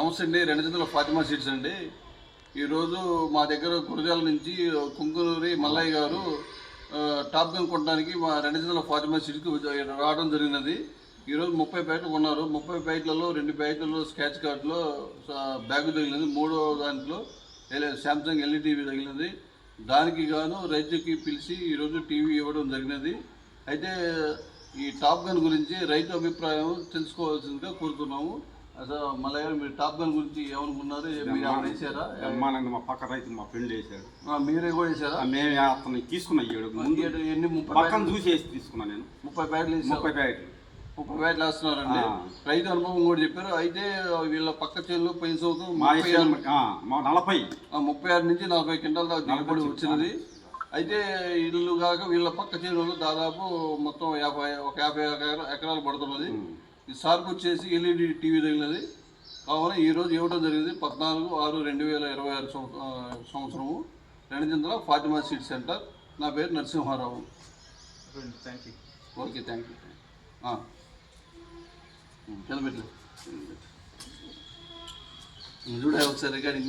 నమస్తే అండి. రెండజంతుల ఫాతిమా సీడ్స్ అండి. ఈరోజు మా దగ్గర గురజాల నుంచి కుంకునూరి మల్లయ్య గారు టాప్ గన్ కొనడానికి మా రెండజంతుల ఫాతిమా సీడ్స్కి రావడం జరిగినది. ఈరోజు 30 ప్యాకెట్లు కొన్నారు. 30 ప్యాకెట్లలో 2 ప్యాకెట్లు స్క్రాచ్ కార్డులో బ్యాగ్ తగిలినది. మూడో దాంట్లో శాంసంగ్ ఎల్ఈడి టీవీ తగిలినది. దానికి గాను రైతుకి పిలిచి ఈరోజు టీవీ ఇవ్వడం జరిగినది. అయితే ఈ టాప్ గన్ గురించి రైతు అభిప్రాయం తెలుసుకోవాల్సిందిగా కోరుతున్నాము. అసలు మల్లయ్య గారు, మీరు టాప్ గన్ గురించి ఏమనుకున్నారు? మీరు ఏమైనా వేసారా? మా పక్క రైతు మా ఫ్రెండ్ వేసాడు. మీరే కూడా వేసారా? మేము అతను తీసుకున్నా ఎన్ని 30 చూసేసి తీసుకున్నా. నేను 30 ప్యాకెట్లు 30 ప్యాకెట్లు వేస్తున్నారండి. రైతు అనుభవం కూడా చెప్పారు. అయితే వీళ్ళ పక్క చేనులో పోయిన సంవత్సరం 36 నుంచి 40 క్వింటాల దాకా దిగుబడి వచ్చినది. అయితే ఇల్లు కాక వీళ్ళ పక్క చేనులో దాదాపు మొత్తం 50 ఎకరాలు పడుతున్నది. ఈ సార్కు వచ్చేసి ఎల్ఈడి టీవీ తగిలినది. కావున ఈరోజు ఇవ్వడం జరిగింది. 14/6/2026 సంవత్సరము రెండజంతుల ఫాతిమా సీడ్ సెంటర్. నా పేరు నరసింహారావు. Okay, thank you. చదవట్లేదు చూడే ఒకసారి రికార్డింగ్.